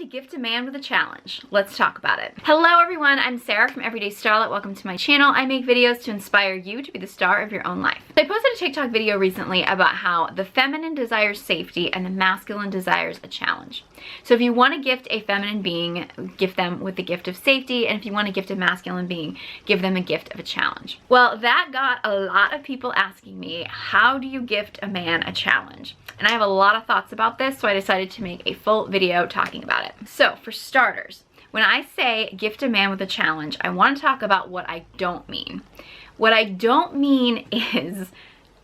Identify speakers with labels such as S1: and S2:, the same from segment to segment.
S1: to gift a man with a challenge. Let's talk about it. Hello everyone, I'm Sarah from Everyday Starlet. Welcome to my channel. I make videos to inspire you to be the star of your own life. So I posted a TikTok video recently about how the feminine desires safety and the masculine desires a challenge. So if you want to gift a feminine being, gift them with the gift of safety, and if you want to gift a masculine being, give them a gift of a challenge. Well, that got a lot of people asking me, how do you gift a man a challenge? And I have a lot of thoughts about this, so I decided to make a full video talking about it. So for starters, when I say gift a man with a challenge, I want to talk about what I don't mean. What I don't mean is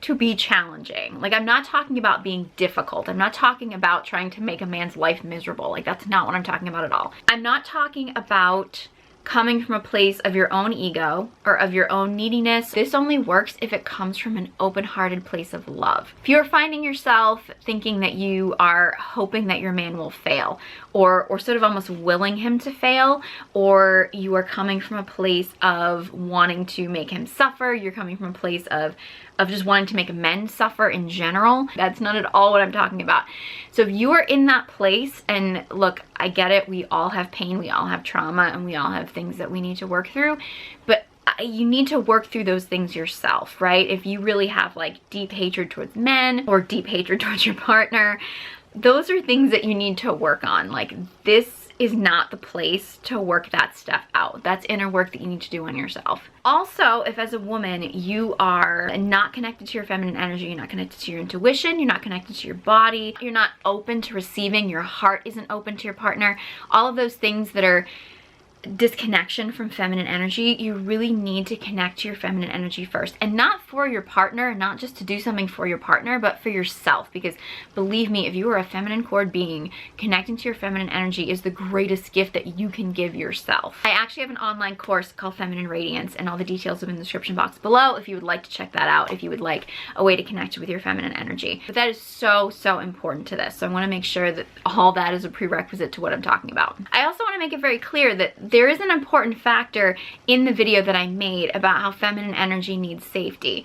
S1: to be challenging. Like, I'm not talking about being difficult. I'm not talking about trying to make a man's life miserable. Like, that's not what I'm talking about at all. I'm not talking about coming from a place of your own ego or of your own neediness. This only works if it comes from an open-hearted place of love. If you're finding yourself thinking that you are hoping that your man will fail, or sort of almost willing him to fail, or you are coming from a place of wanting to make him suffer, you're coming from a place of just wanting to make men suffer in general, that's not at all what I'm talking about. So if you are in that place, and look, I get it, we all have pain, we all have trauma, and we all have things that we need to work through, but you need to work through those things yourself, right? If you really have like deep hatred towards men or deep hatred towards your partner, those are things that you need to work on. Like, this is not the place to work that stuff out. That's inner work that you need to do on yourself. Also, if as a woman you are not connected to your feminine energy, you're not connected to your intuition, you're not connected to your body, you're not open to receiving, your heart isn't open to your partner, all of those things that are disconnection from feminine energy, you really need to connect to your feminine energy first, and not for your partner, not just to do something for your partner, but for yourself. Because believe me, if you are a feminine cord being, connecting to your feminine energy is the greatest gift that you can give yourself. I actually have an online course called Feminine Radiance, and all the details are in the description box below if you would like to check that out, if you would like a way to connect with your feminine energy. But that is so important to this, so I want to make sure that all that is a prerequisite to what I'm talking about. I also want to make it very clear that there is an important factor in the video that I made about how feminine energy needs safety.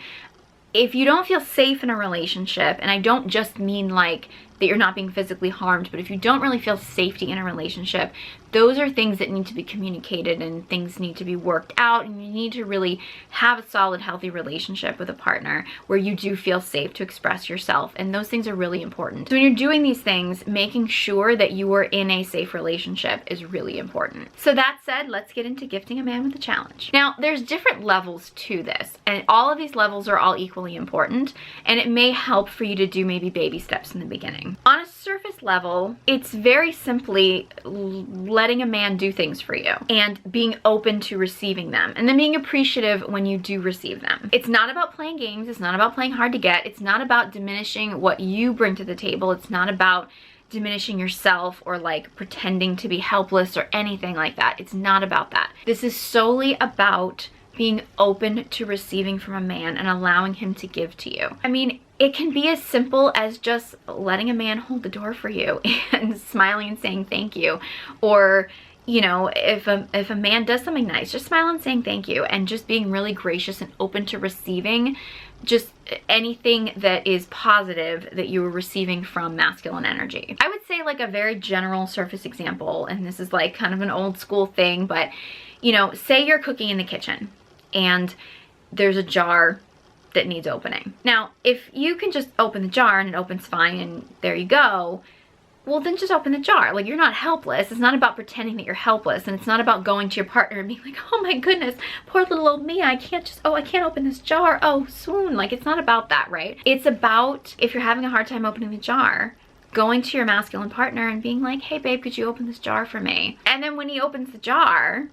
S1: If you don't feel safe in a relationship, and I don't just mean like that you're not being physically harmed, but if you don't really feel safety in a relationship, those are things that need to be communicated, and things need to be worked out, and you need to really have a solid, healthy relationship with a partner where you do feel safe to express yourself, and those things are really important. So when you're doing these things, making sure that you are in a safe relationship is really important. So that said, let's get into gifting a man with a challenge. Now, there's different levels to this, and all of these levels are all equally important, and it may help for you to do maybe baby steps in the beginning. On a surface level, it's very simply letting a man do things for you and being open to receiving them, and then being appreciative when you do receive them. It's not about playing games, it's not about playing hard to get, it's not about diminishing what you bring to the table, it's not about diminishing yourself or like pretending to be helpless or anything like that. It's not about that. This is solely about being open to receiving from a man and allowing him to give to you. I mean, it can be as simple as just letting a man hold the door for you and smiling and saying thank you. Or, you know, if a man does something nice, just smile and saying thank you, and just being really gracious and open to receiving just anything that is positive that you are receiving from masculine energy. I would say like a very general surface example, and this is like kind of an old school thing, but you know, say you're cooking in the kitchen and there's a jar that needs opening. Now, if you can just open the jar and it opens fine and there you go, well then just open the jar. Like, you're not helpless. It's not about pretending that you're helpless, and it's not about going to your partner and being like, oh my goodness, poor little old me, I can't open this jar, oh swoon. Like, it's not about that, right? It's about, if you're having a hard time opening the jar, going to your masculine partner and being like, hey babe, could you open this jar for me? And then when he opens the jar,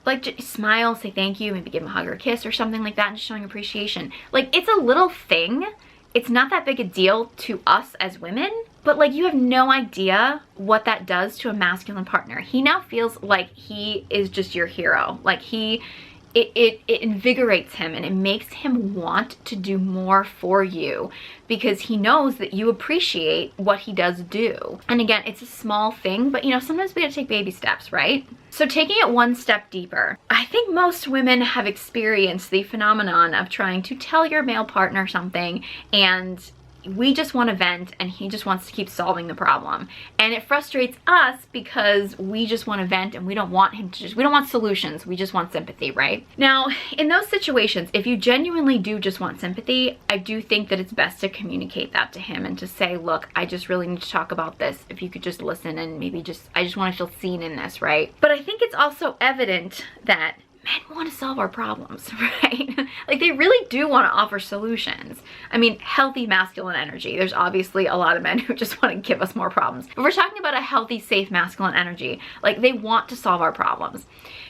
S1: like, just smile, say thank you, maybe give him a hug or a kiss or something like that, and just showing appreciation. Like, it's a little thing. It's not that big a deal to us as women, but like, you have no idea what that does to a masculine partner. He now feels like he is just your hero. Like, it invigorates him, and it makes him want to do more for you because he knows that you appreciate what he does do. And again, it's a small thing, but you know, sometimes we gotta take baby steps, right? So taking it one step deeper, I think most women have experienced the phenomenon of trying to tell your male partner something and we just want to vent and he just wants to keep solving the problem. And it frustrates us because we just want to vent and we don't want him to we don't want solutions, we just want sympathy, right? Now, in those situations, if you genuinely do just want sympathy, I do think that it's best to communicate that to him and to say, look, I just really need to talk about this. If you could just listen and maybe I just want to feel seen in this, right? But I think it's also evident that men want to solve our problems, right? Like, they really do want to offer solutions. I mean, healthy masculine energy. There's obviously a lot of men who just want to give us more problems. But we're talking about a healthy, safe masculine energy. Like, they want to solve our problems.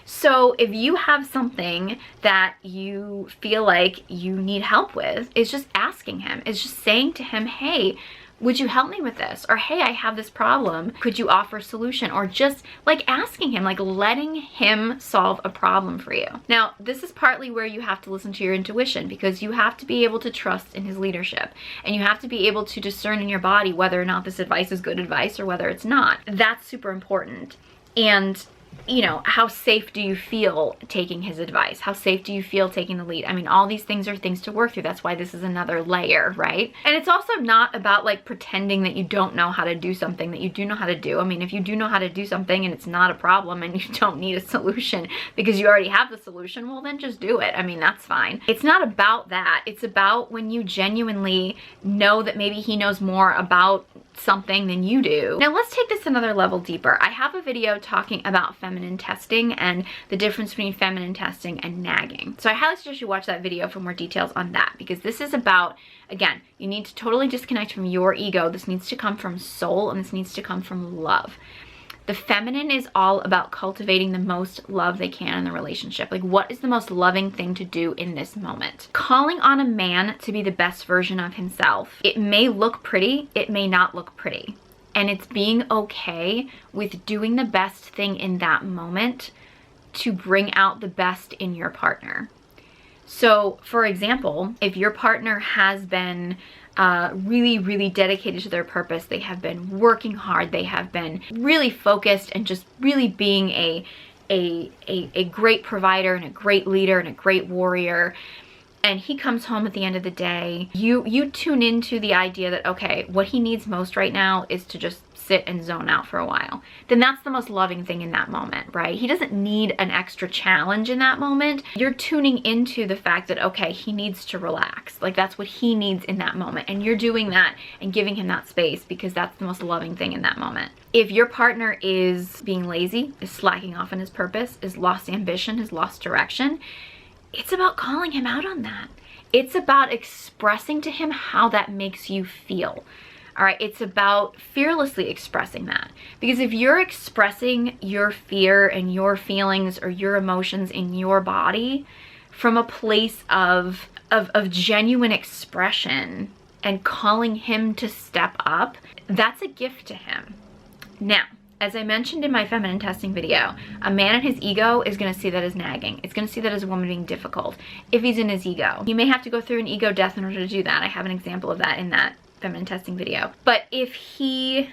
S1: So if you have something that you feel like you need help with, it's just asking him. It's just saying to him, hey, would you help me with this? Or, hey, I have this problem. Could you offer a solution? Or just like asking him, like letting him solve a problem for you. Now, this is partly where you have to listen to your intuition, because you have to be able to trust in his leadership. And you have to be able to discern in your body whether or not this advice is good advice or whether it's not. That's super important. And you know, how safe do you feel taking his advice? How safe do you feel taking the lead? I mean, all these things are things to work through. That's why this is another layer, right? And it's also not about like pretending that you don't know how to do something that you do know how to do. I mean, if you do know how to do something and it's not a problem and you don't need a solution because you already have the solution, well, then just do it. I mean, that's fine. It's not about that. It's about when you genuinely know that maybe he knows more about something than you do. Now let's take this another level deeper. I have a video talking about feminine testing and the difference between feminine testing and nagging. So I highly suggest you watch that video for more details on that, because this is about, again, you need to totally disconnect from your ego. This needs to come from soul, and this needs to come from love. The feminine is all about cultivating the most love they can in the relationship. Like, what is the most loving thing to do in this moment? Calling on a man to be the best version of himself. It may look pretty, it may not look pretty. And it's being okay with doing the best thing in that moment to bring out the best in your partner. So, for example, if your partner has been really dedicated to their purpose, they have been working hard, they have been really focused and just really being a great provider and a great leader and a great warrior, and he comes home at the end of the day, you tune into the idea that, okay, what he needs most right now is to just sit and zone out for a while, then that's the most loving thing in that moment, right? He doesn't need an extra challenge in that moment. You're tuning into the fact that, okay, he needs to relax. Like, that's what he needs in that moment. And you're doing that and giving him that space because that's the most loving thing in that moment. If your partner is being lazy, is slacking off on his purpose, is lost ambition, has lost direction, it's about calling him out on that. It's about expressing to him how that makes you feel. All right, it's about fearlessly expressing that. Because if you're expressing your fear and your feelings or your emotions in your body from a place of genuine expression and calling him to step up, that's a gift to him. Now, as I mentioned in my feminine testing video, a man in his ego is going to see that as nagging. It's going to see that as a woman being difficult if he's in his ego. He may have to go through an ego death in order to do that. I have an example of that in that feminine testing video. But if he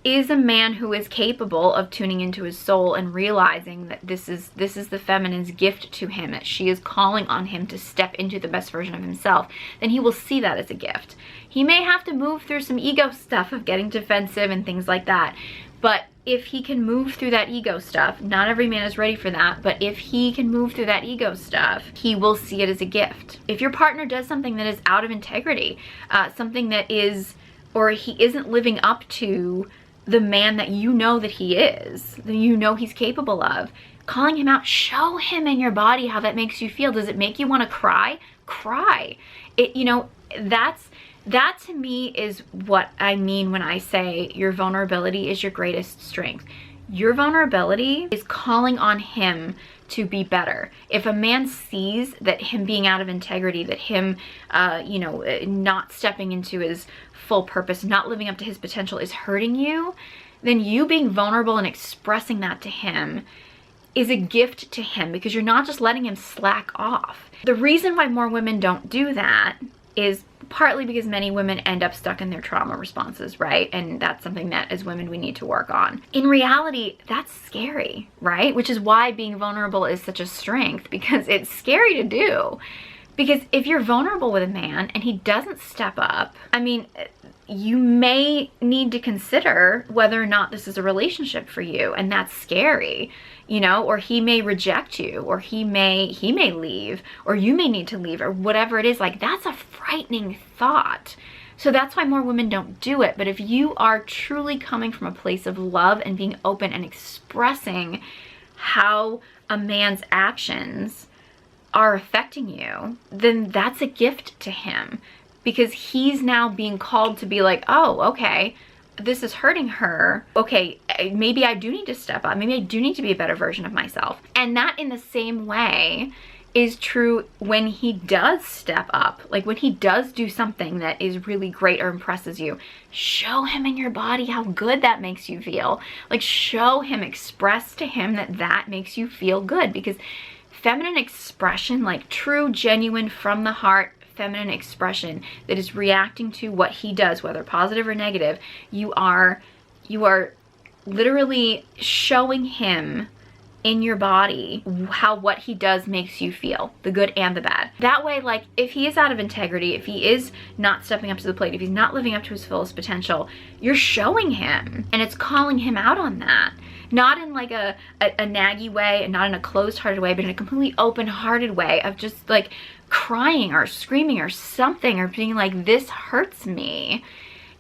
S1: is a man who is capable of tuning into his soul and realizing that this is the feminine's gift to him, that she is calling on him to step into the best version of himself, then he will see that as a gift. He may have to move through some ego stuff of getting defensive and things like that, but if he can move through that ego stuff, not every man is ready for that, but if he can move through that ego stuff, he will see it as a gift. If your partner does something that is out of integrity, something that is, or he isn't living up to the man that you know that he is, that you know he's capable of, calling him out, show him in your body how that makes you feel. Does it make you want to cry? Cry. It, you know, that to me is what I mean when I say your vulnerability is your greatest strength. Your vulnerability is calling on him to be better. If a man sees that him being out of integrity, that him, you know, not stepping into his full purpose, not living up to his potential is hurting you, then you being vulnerable and expressing that to him is a gift to him, because you're not just letting him slack off. The reason why more women don't do that is partly because many women end up stuck in their trauma responses, right? And that's something that as women we need to work on. In reality, that's scary, right? Which is why being vulnerable is such a strength, because it's scary to do. Because if you're vulnerable with a man and he doesn't step up, I mean, you may need to consider whether or not this is a relationship for you, and that's scary, you know, or he may reject you, or he may leave, or you may need to leave, or whatever it is. Like, that's a frightening thought. So that's why more women don't do it. But if you are truly coming from a place of love and being open and expressing how a man's actions are affecting you, then that's a gift to him, because he's now being called to be like, oh, okay, this is hurting her. Okay, maybe I do need to step up. Maybe I do need to be a better version of myself. And that in the same way is true when he does step up. Like when he does do something that is really great or impresses you, show him in your body how good that makes you feel. Like show him, express to him that that makes you feel good, because feminine expression, like true, genuine, from the heart feminine expression that is reacting to what he does, whether positive or negative, you are literally showing him in your body how what he does makes you feel, the good and the bad. That way, like if he is out of integrity, if he is not stepping up to the plate, if he's not living up to his fullest potential, you're showing him, and it's calling him out on that. Not in like a naggy way, and not in a closed-hearted way, but in a completely open-hearted way of just like crying or screaming or something, or being like, this hurts me.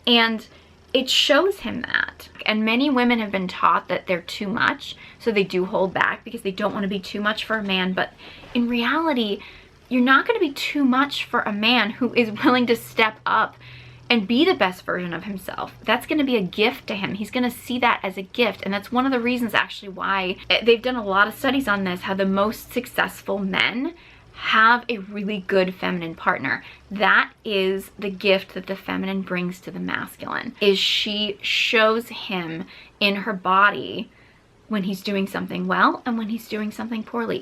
S1: And it shows him that. And many women have been taught that they're too much, so they do hold back because they don't want to be too much for a man. But in reality, you're not going to be too much for a man who is willing to step up and be the best version of himself. That's going to be a gift to him. He's going to see that as a gift. And that's one of the reasons actually why they've done a lot of studies on this, how the most successful men have a really good feminine partner. That is the gift that the feminine brings to the masculine, is she shows him in her body when he's doing something well and when he's doing something poorly.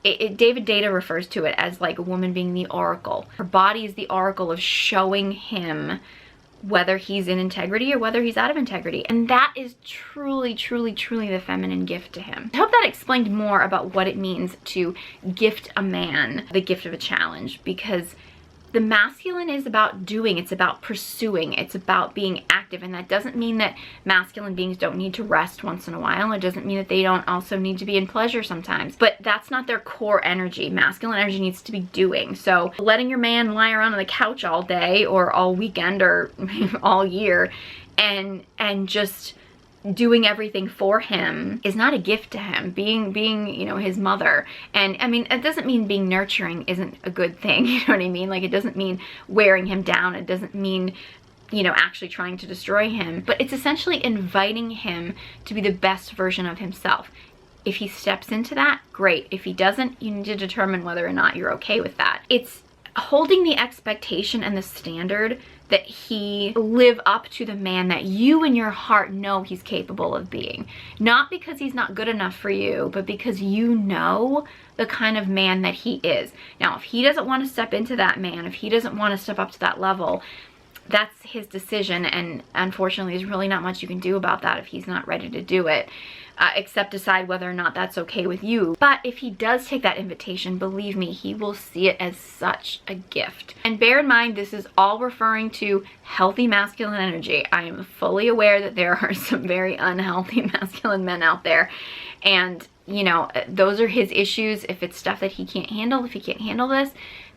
S1: David Data refers to it as like a woman being the oracle. Her body is the oracle of showing him whether he's in integrity or whether he's out of integrity. And that is truly, truly, truly the feminine gift to him. I hope that explained more about what it means to gift a man the gift of a challenge, because the masculine is about doing, it's about pursuing, it's about being active. And that doesn't mean that masculine beings don't need to rest once in a while. It doesn't mean that they don't also need to be in pleasure sometimes, but that's not their core energy. Masculine energy needs to be doing. So letting your man lie around on the couch all day or all weekend or all year and just doing everything for him is not a gift to him. Being you know, his mother. And I mean, it doesn't mean being nurturing isn't a good thing, you know what I mean? Like, it doesn't mean wearing him down. It doesn't mean, you know, actually trying to destroy him. But it's essentially inviting him to be the best version of himself. If he steps into that, great. If he doesn't, you need to determine whether or not you're okay with that. It's holding the expectation and the standard that he live up to the man that you in your heart know he's capable of being. Not because he's not good enough for you, but because you know the kind of man that he is. Now, if he doesn't want to step into that man, if he doesn't want to step up to that level, that's his decision, and unfortunately there's really not much you can do about that if he's not ready to do it, except decide whether or not that's okay with you. But if he does take that invitation, believe me, he will see it as such a gift. And bear in mind, this is all referring to healthy masculine energy. I am fully aware that there are some very unhealthy masculine men out there, and you know, those are his issues. If it's stuff that he can't handle, if he can't handle this,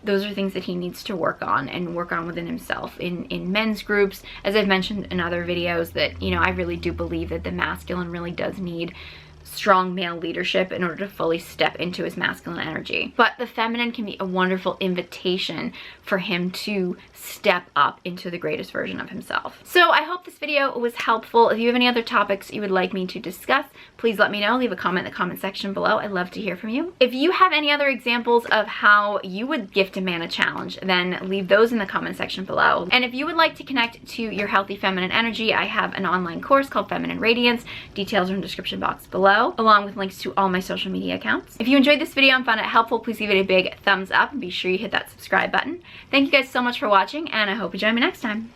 S1: those are things that he needs to work on and work on within himself in men's groups. As I've mentioned in other videos, that, you know, I really do believe that the masculine really does need strong male leadership in order to fully step into his masculine energy. But the feminine can be a wonderful invitation for him to step up into the greatest version of himself. So I hope this video was helpful. If you have any other topics you would like me to discuss, please let me know. Leave a comment in the comment section below. I'd love to hear from you. If you have any other examples of how you would gift a man a challenge, then leave those in the comment section below. And if you would like to connect to your healthy feminine energy, I have an online course called Feminine Radiance. Details are in the description box below, along with links to all my social media accounts. If you enjoyed this video and found it helpful, please give it a big thumbs up and be sure you hit that subscribe button. Thank you guys so much for watching, and I hope you join me next time.